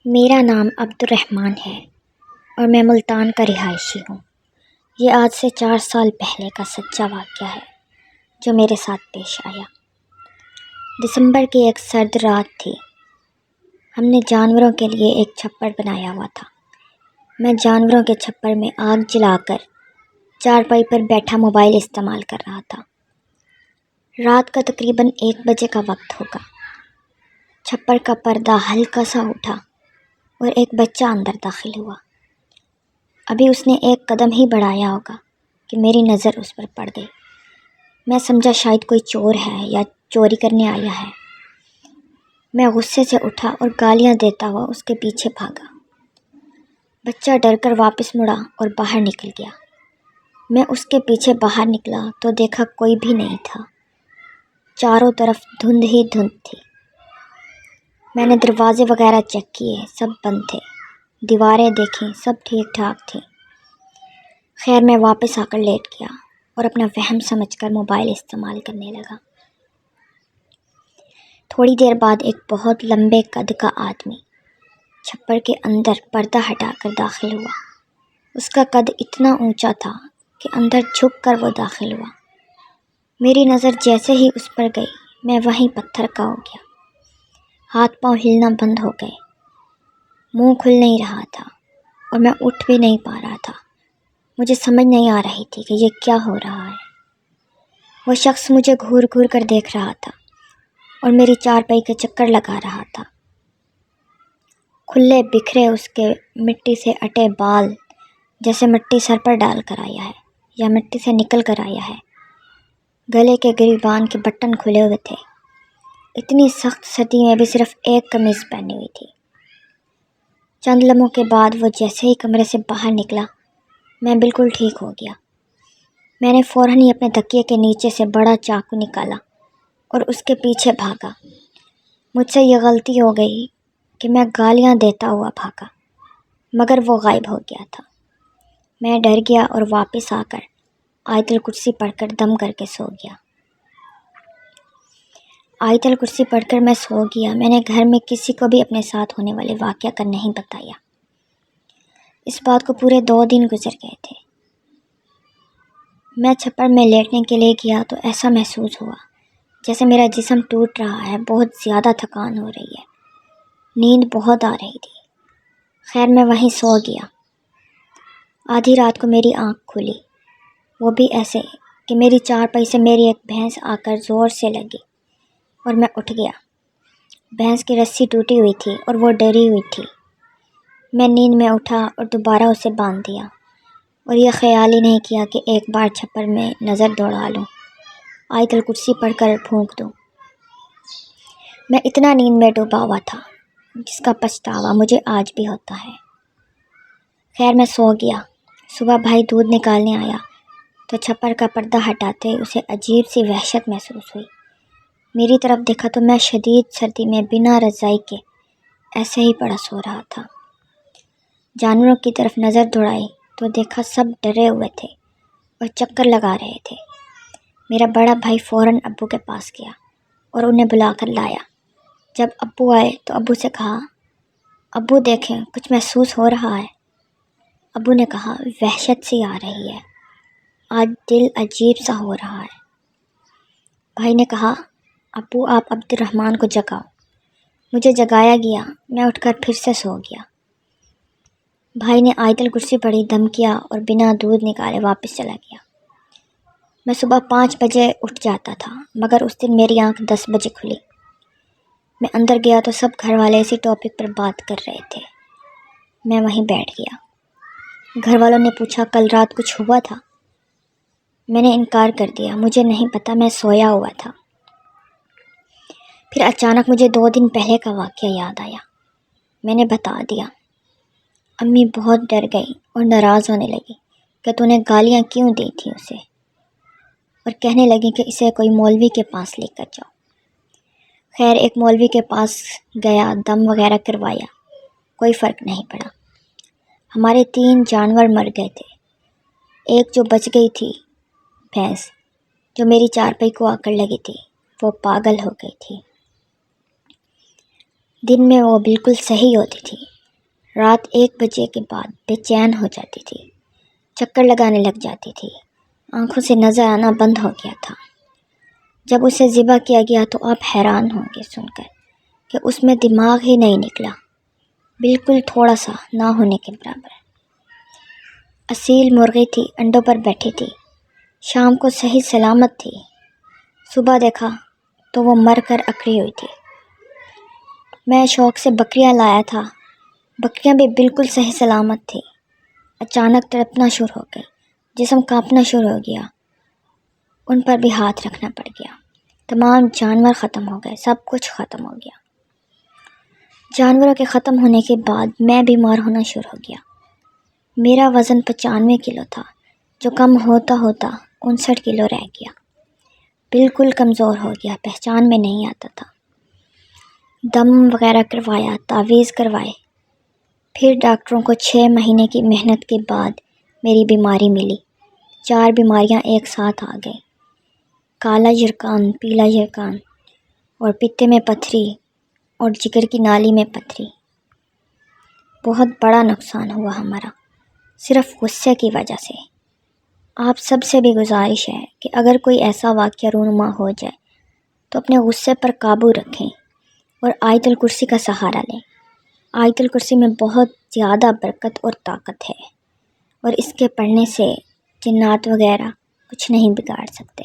میرا نام عبدالرحمن ہے اور میں ملتان کا رہائشی ہوں۔ یہ آج سے 4 سال پہلے کا سچا واقعہ ہے جو میرے ساتھ پیش آیا۔ دسمبر کی ایک سرد رات تھی۔ ہم نے جانوروں کے لیے ایک چھپر بنایا ہوا تھا۔ میں جانوروں کے چھپر میں آگ جلا کر چارپائی پر بیٹھا موبائل استعمال کر رہا تھا۔ رات کا تقریباً 1 بجے کا وقت ہوگا۔ چھپر کا پردہ ہلکا سا اٹھا اور ایک بچہ اندر داخل ہوا۔ ابھی اس نے ایک قدم ہی بڑھایا ہوگا کہ میری نظر اس پر پڑ گئی۔ میں سمجھا شاید کوئی چور ہے یا چوری کرنے آیا ہے۔ میں غصے سے اٹھا اور گالیاں دیتا ہوا اس کے پیچھے بھاگا۔ بچہ ڈر کر واپس مڑا اور باہر نکل گیا۔ میں اس کے پیچھے باہر نکلا تو دیکھا کوئی بھی نہیں تھا۔ چاروں طرف دھند ہی دھند تھی۔ میں نے دروازے وغیرہ چیک کیے، سب بند تھے۔ دیواریں دیکھیں، سب ٹھیک ٹھاک تھیں۔ خیر میں واپس آ کر لیٹ گیا اور اپنا وہم سمجھ کر موبائل استعمال کرنے لگا۔ تھوڑی دیر بعد ایک بہت لمبے قد کا آدمی چھپر کے اندر پردہ ہٹا کر داخل ہوا۔ اس کا قد اتنا اونچا تھا کہ اندر جھک کر وہ داخل ہوا۔ میری نظر جیسے ہی اس پر گئی، میں وہیں پتھر کا ہو گیا۔ ہاتھ پاؤں ہلنا بند ہو گئے، منہ کھل نہیں رہا تھا اور میں اٹھ بھی نہیں پا رہا تھا۔ مجھے سمجھ نہیں آ رہی تھی کہ یہ کیا ہو رہا ہے۔ وہ شخص مجھے گھور گھور کر دیکھ رہا تھا اور میری چارپائی کے چکر لگا رہا تھا۔ کھلے بکھرے اس کے مٹی سے اٹے بال جیسے مٹی سر پر ڈال کر آیا ہے یا مٹی سے نکل کر آیا ہے۔ گلے کے گریبان کے بٹن کھلے ہوئے تھے۔ اتنی سخت سردی میں بھی صرف ایک قمیض پہنی ہوئی تھی۔ چند لمحوں کے بعد وہ جیسے ہی کمرے سے باہر نکلا، میں بالکل ٹھیک ہو گیا۔ میں نے فوراً ہی اپنے تکیے کے نیچے سے بڑا چاقو نکالا اور اس کے پیچھے بھاگا۔ مجھ سے یہ غلطی ہو گئی کہ میں گالیاں دیتا ہوا بھاگا، مگر وہ غائب ہو گیا تھا۔ میں ڈر گیا اور واپس آ کر آیت الکرسی پڑھ کر دم کر کے سو گیا۔ آیت الکرسی پڑھ کر میں سو گیا۔ میں نے گھر میں کسی کو بھی اپنے ساتھ ہونے والے واقعہ کا نہیں بتایا۔ اس بات کو پورے 2 دن گزر گئے تھے۔ میں چھپر میں لیٹنے کے لیے گیا تو ایسا محسوس ہوا جیسے میرا جسم ٹوٹ رہا ہے، بہت زیادہ تھکان ہو رہی ہے، نیند بہت آ رہی تھی۔ خیر میں وہیں سو گیا۔ آدھی رات کو میری آنکھ کھلی، وہ بھی ایسے کہ میری چارپائی سے میری ایک بھینس آ کر زور سے لگی اور میں اٹھ گیا۔ بھینس کی رسی ٹوٹی ہوئی تھی اور وہ ڈری ہوئی تھی۔ میں نیند میں اٹھا اور دوبارہ اسے باندھ دیا اور یہ خیال ہی نہیں کیا کہ ایک بار چھپر میں نظر دوڑا لوں، آیت الکرسی پڑھ کر پھونک دوں۔ میں اتنا نیند میں ڈوبا ہوا تھا جس کا پچھتاوا مجھے آج بھی ہوتا ہے۔ خیر میں سو گیا۔ صبح بھائی دودھ نکالنے آیا تو چھپر کا پردہ ہٹاتے اسے عجیب سی وحشت محسوس ہوئی۔ میری طرف دیکھا تو میں شدید سردی میں بنا رضائی کے ایسے ہی پڑا سو رہا تھا۔ جانوروں کی طرف نظر دوڑائی تو دیکھا سب ڈرے ہوئے تھے اور چکر لگا رہے تھے۔ میرا بڑا بھائی فوراً ابو کے پاس گیا اور انہیں بلا کر لایا۔ جب ابو آئے تو ابو سے کہا، ابو دیکھیں کچھ محسوس ہو رہا ہے۔ ابو نے کہا، وحشت سی آ رہی ہے، آج دل عجیب سا ہو رہا ہے۔ بھائی نے کہا، ابو آپ عبدالرحمن کو جگاؤ۔ مجھے جگایا گیا، میں اٹھ کر پھر سے سو گیا۔ بھائی نے آیت الکرسی پڑھی، دم کیا اور بنا دودھ نکالے واپس چلا گیا۔ میں صبح 5 بجے اٹھ جاتا تھا، مگر اس دن میری آنکھ 10 بجے کھلی۔ میں اندر گیا تو سب گھر والے اسی ٹاپک پر بات کر رہے تھے۔ میں وہیں بیٹھ گیا۔ گھر والوں نے پوچھا، کل رات کچھ ہوا تھا؟ میں نے انکار کر دیا، مجھے نہیں پتا، میں سویا ہوا تھا۔ پھر اچانک مجھے 2 دن پہلے کا واقعہ یاد آیا۔ میں نے بتا دیا۔ امی بہت ڈر گئی اور ناراض ہونے لگی کہ تو نے گالیاں کیوں دی تھی اسے، اور کہنے لگی کہ اسے کوئی مولوی کے پاس لے کر جاؤ۔ خیر ایک مولوی کے پاس گیا، دم وغیرہ کروایا، کوئی فرق نہیں پڑا۔ ہمارے 3 جانور مر گئے تھے۔ ایک جو بچ گئی تھی، بھینس جو میری چارپائی کو آ کر لگی تھی، وہ پاگل ہو گئی تھی۔ دن میں وہ بالکل صحیح ہوتی تھی، رات 1 بجے کے بعد بے چین ہو جاتی تھی، چکر لگانے لگ جاتی تھی، آنکھوں سے نظر آنا بند ہو گیا تھا۔ جب اسے ذبح کیا گیا تو آپ حیران ہوں گے سن کر کہ اس میں دماغ ہی نہیں نکلا، بالکل تھوڑا سا نہ ہونے کے برابر۔ اصیل مرغی تھی، انڈوں پر بیٹھی تھی، شام کو صحیح سلامت تھی۔ صبح دیکھا تو وہ مر کر اکڑی ہوئی تھی۔ میں شوق سے بکریاں لایا تھا، بکریاں بھی بالکل صحیح سلامت تھی۔ اچانک تڑپنا شروع ہو گئی، جسم کانپنا شروع ہو گیا، ان پر بھی ہاتھ رکھنا پڑ گیا۔ تمام جانور ختم ہو گئے، سب کچھ ختم ہو گیا۔ جانوروں کے ختم ہونے کے بعد میں بیمار ہونا شروع ہو گیا۔ میرا وزن 95 کلو تھا، جو کم ہوتا ہوتا 59 کلو رہ گیا۔ بالکل کمزور ہو گیا، پہچان میں نہیں آتا تھا۔ دم وغیرہ کروایا، تعویذ کروائے، پھر ڈاکٹروں کو 6 مہینے کی محنت کے بعد میری بیماری ملی۔ 4 بیماریاں ایک ساتھ آ گئی، کالا یرقان، پیلا یرقان، اور پتے میں پتھری اور جگر کی نالی میں پتھری۔ بہت بڑا نقصان ہوا ہمارا، صرف غصے کی وجہ سے۔ آپ سب سے بھی گزارش ہے کہ اگر کوئی ایسا واقعہ رونما ہو جائے تو اپنے غصے پر قابو رکھیں اور آیت الکرسی کا سہارا لیں۔ آیت الکرسی میں بہت زیادہ برکت اور طاقت ہے، اور اس کے پڑھنے سے جنات وغیرہ کچھ نہیں بگاڑ سکتے۔